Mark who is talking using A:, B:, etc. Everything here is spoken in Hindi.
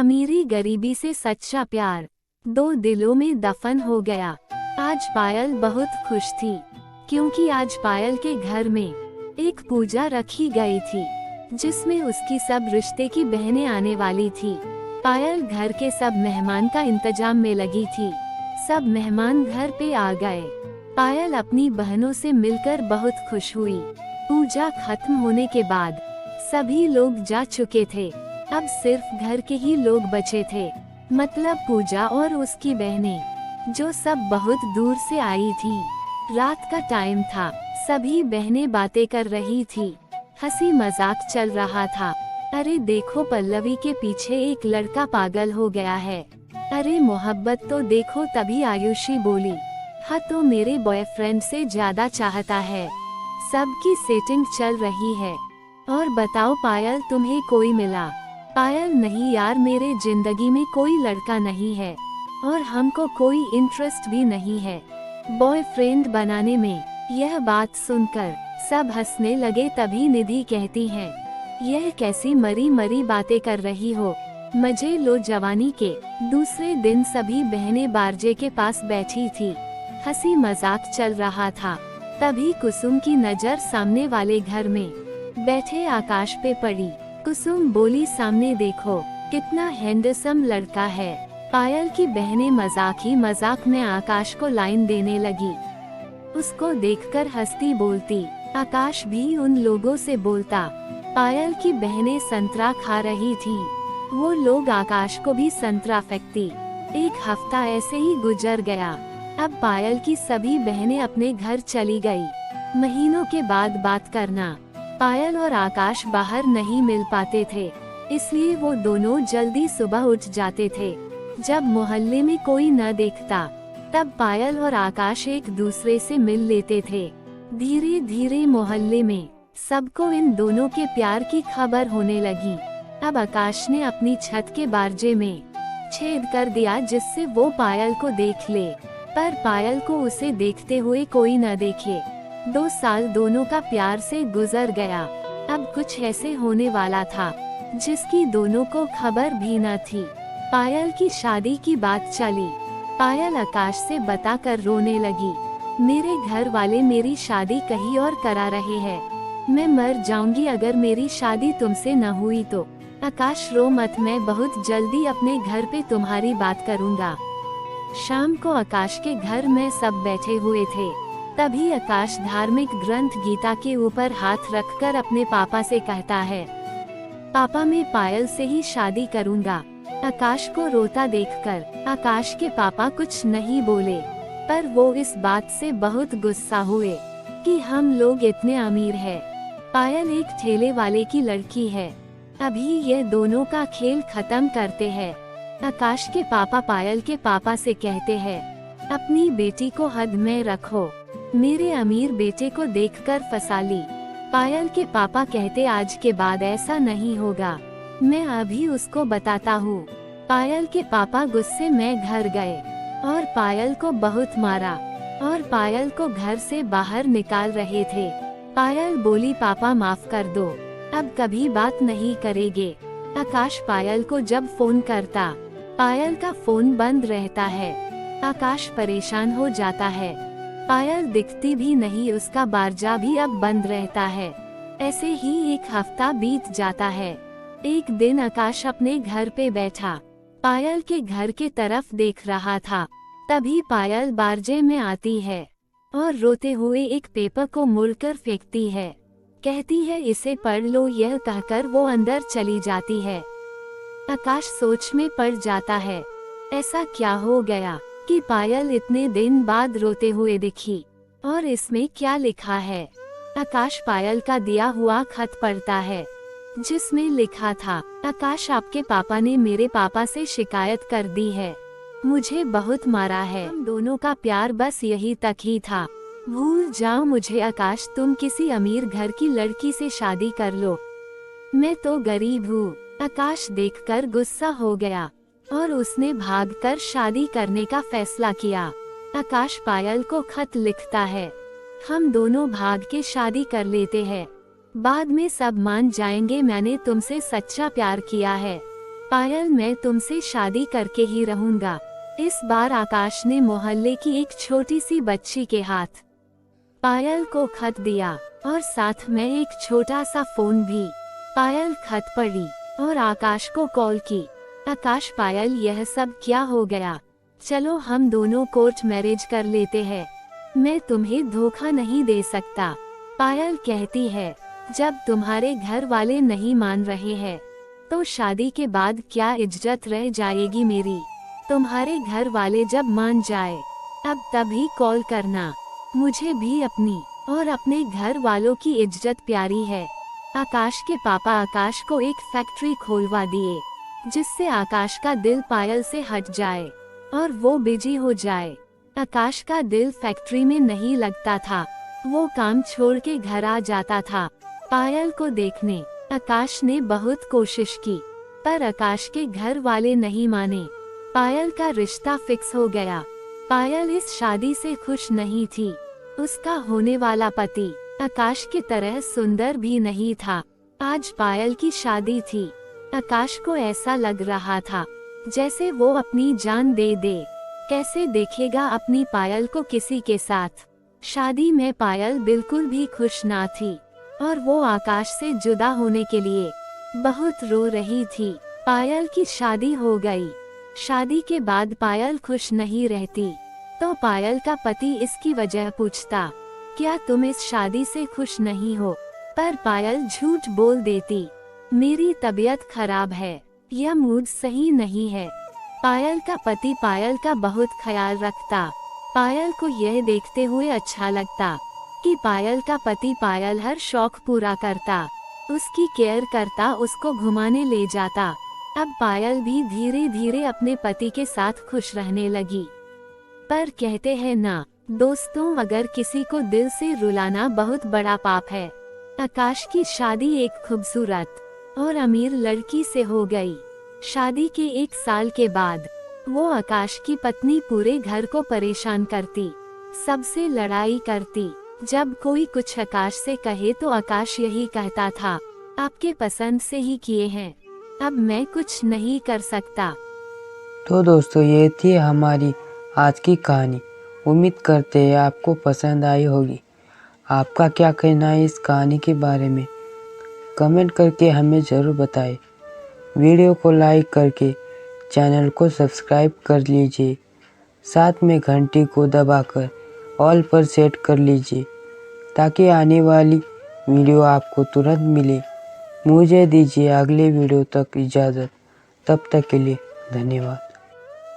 A: अमीरी गरीबी से सच्चा प्यार दो दिलों में दफन हो गया। आज पायल बहुत खुश थी क्योंकि आज पायल के घर में एक पूजा रखी गई थी जिसमें उसकी सब रिश्ते की बहनें आने वाली थी। पायल घर के सब मेहमान का इंतजाम में लगी थी। सब मेहमान घर पे आ गए। पायल अपनी बहनों से मिलकर बहुत खुश हुई। पूजा खत्म होने के बाद सभी लोग जा चुके थे। अब सिर्फ घर के ही लोग बचे थे, मतलब पूजा और उसकी बहनें, जो सब बहुत दूर से आई थी। रात का टाइम था, सभी बहनें बातें कर रही थी, हंसी मजाक चल रहा था। अरे देखो पल्लवी के पीछे एक लड़का पागल हो गया है। अरे मोहब्बत तो देखो, तभी आयुषी बोली। हाँ तो मेरे बॉयफ्रेंड से ज्यादा चाहता है। सबकी सेटिंग चल रही है। और बताओ पायल, तुम्हें कोई मिला? पायल, नहीं यार, मेरे जिंदगी में कोई लड़का नहीं है और हमको कोई इंटरेस्ट भी नहीं है बॉयफ्रेंड बनाने में। यह बात सुनकर सब हंसने लगे। तभी निधि कहती है, यह कैसी मरी मरी बातें कर रही हो, मजे लो जवानी के। दूसरे दिन सभी बहनें बारजे के पास बैठी थी, हंसी मजाक चल रहा था। तभी कुसुम की नजर सामने वाले घर में बैठे आकाश पे पड़ी। कुसुम बोली, सामने देखो कितना हैंडसम लड़का है। पायल की बहनें मजाक ही मजाक में आकाश को लाइन देने लगी। उसको देखकर हंसती बोलती। आकाश भी उन लोगों से बोलता। पायल की बहनें संतरा खा रही थी, वो लोग आकाश को भी संतरा फेंकती। एक हफ्ता ऐसे ही गुजर गया। अब पायल की सभी बहनें अपने घर चली गई। महीनों के बाद बात करना। पायल और आकाश बाहर नहीं मिल पाते थे, इसलिए वो दोनों जल्दी सुबह उठ जाते थे। जब मोहल्ले में कोई न देखता तब पायल और आकाश एक दूसरे से मिल लेते थे। धीरे धीरे मोहल्ले में सबको इन दोनों के प्यार की खबर होने लगी। अब आकाश ने अपनी छत के बारजे में छेद कर दिया जिससे वो पायल को देख ले, पर पायल को उसे देखते हुए कोई न देखे। 2 साल दोनों का प्यार से गुजर गया। अब कुछ ऐसे होने वाला था जिसकी दोनों को खबर भी न थी। पायल की शादी की बात चली। पायल आकाश से बताकर रोने लगी, मेरे घर वाले मेरी शादी कहीं और करा रहे हैं, मैं मर जाऊंगी अगर मेरी शादी तुमसे न हुई तो। आकाश रो मत, मैं बहुत जल्दी अपने घर पे तुम्हारी बात करूंगा। शाम को आकाश के घर में सब बैठे हुए थे। तभी आकाश धार्मिक ग्रंथ गीता के ऊपर हाथ रखकर अपने पापा से कहता है, पापा मैं पायल से ही शादी करूंगा। आकाश को रोता देखकर आकाश के पापा कुछ नहीं बोले, पर वो इस बात से बहुत गुस्सा हुए कि हम लोग इतने अमीर हैं, पायल एक ठेले वाले की लड़की है, अभी ये दोनों का खेल खत्म करते हैं। आकाश के पापा पायल के पापा से कहते हैं, अपनी बेटी को हद में रखो, मेरे अमीर बेटे को देखकर फंसा ली। पायल के पापा कहते, आज के बाद ऐसा नहीं होगा, मैं अभी उसको बताता हूँ। पायल के पापा गुस्से में घर गए और पायल को बहुत मारा और पायल को घर से बाहर निकाल रहे थे। पायल बोली, पापा माफ कर दो, अब कभी बात नहीं करेंगे। आकाश पायल को जब फोन करता, पायल का फोन बंद रहता है। आकाश परेशान हो जाता है। पायल दिखती भी नहीं, उसका बारजा भी अब बंद रहता है। ऐसे ही एक हफ्ता बीत जाता है। एक दिन आकाश अपने घर पे बैठा, पायल के घर के तरफ देख रहा था। तभी पायल बारजे में आती है और रोते हुए एक पेपर को मुड़कर फेंकती है। कहती है, इसे पढ़ लो। यह कहकर वो अंदर चली जाती है। आकाश सोच में पड़ जाता है, ऐसा क्या हो गया कि पायल इतने दिन बाद रोते हुए दिखी, और इसमें क्या लिखा है? आकाश पायल का दिया हुआ खत पढ़ता है जिसमें लिखा था, आकाश आपके पापा ने मेरे पापा से शिकायत कर दी है, मुझे बहुत मारा है, हम दोनों का प्यार बस यही तक ही था, भूल जाओ मुझे। आकाश तुम किसी अमीर घर की लड़की से शादी कर लो, मैं तो गरीब हूँ। आकाश देखकर गुस्सा हो गया और उसने भागकर शादी करने का फैसला किया। आकाश पायल को खत लिखता है, हम दोनों भाग के शादी कर लेते हैं, बाद में सब मान जाएंगे मैंने तुमसे सच्चा प्यार किया है। पायल, मैं तुमसे शादी करके ही रहूंगा। इस बार आकाश ने मोहल्ले की एक छोटी सी बच्ची के हाथ पायल को खत दिया और साथ में एक छोटा सा फोन भी। पायल खत पढ़ी और आकाश को कॉल की। आकाश, पायल, यह सब क्या हो गया? चलो हम दोनों कोर्ट मैरिज कर लेते हैं। मैं तुम्हें धोखा नहीं दे सकता। पायल कहती है, जब तुम्हारे घर वाले नहीं मान रहे हैं तो शादी के बाद क्या इज्जत रह जाएगी मेरी? तुम्हारे घर वाले जब मान जाए अब तभी कॉल करना। मुझे भी अपनी और अपने घर वालों की इज्जत प्यारी है। आकाश के पापा आकाश को एक फैक्ट्री खोलवा दिए जिससे आकाश का दिल पायल से हट जाए और वो बिजी हो जाए। आकाश का दिल फैक्ट्री में नहीं लगता था, वो काम छोड़ के घर आ जाता था पायल को देखने। आकाश ने बहुत कोशिश की पर आकाश के घर वाले नहीं माने। पायल का रिश्ता फिक्स हो गया। पायल इस शादी से खुश नहीं थी। उसका होने वाला पति आकाश की तरह सुंदर भी नहीं था। आज पायल की शादी थी। आकाश को ऐसा लग रहा था जैसे वो अपनी जान दे दे। कैसे देखेगा अपनी पायल को किसी के साथ? शादी में पायल बिल्कुल भी खुश ना थी और वो आकाश से जुदा होने के लिए बहुत रो रही थी। पायल की शादी हो गई। शादी के बाद पायल खुश नहीं रहती तो पायल का पति इसकी वजह पूछता, क्या तुम इस शादी से खुश नहीं हो? पर पायल झूठ बोल देती, मेरी तबीयत खराब है या मूड सही नहीं है। पायल का पति पायल का बहुत ख्याल रखता। पायल को यह देखते हुए अच्छा लगता कि पायल का पति पायल हर शौक पूरा करता, उसकी केयर करता, उसको घुमाने ले जाता। अब पायल भी धीरे धीरे अपने पति के साथ खुश रहने लगी। पर कहते हैं ना दोस्तों, अगर किसी को दिल से रुलाना बहुत बड़ा पाप है। आकाश की शादी एक खूबसूरत और अमीर लड़की से हो गई। शादी के 1 साल के बाद वो आकाश की पत्नी पूरे घर को परेशान करती, सबसे लड़ाई करती। जब कोई कुछ आकाश से कहे तो आकाश यही कहता था, आपके पसंद से ही किए हैं, अब मैं कुछ नहीं कर सकता।
B: तो दोस्तों, ये थी हमारी आज की कहानी। उम्मीद करते हैं आपको पसंद आई होगी। आपका क्या कहना है इस कहानी के बारे में? कमेंट करके हमें ज़रूर बताएं। वीडियो को लाइक करके चैनल को सब्सक्राइब कर लीजिए। साथ में घंटी को दबाकर ऑल पर सेट कर लीजिए ताकि आने वाली वीडियो आपको तुरंत मिले। मुझे दीजिए अगले वीडियो तक इजाज़त। तब तक के लिए धन्यवाद।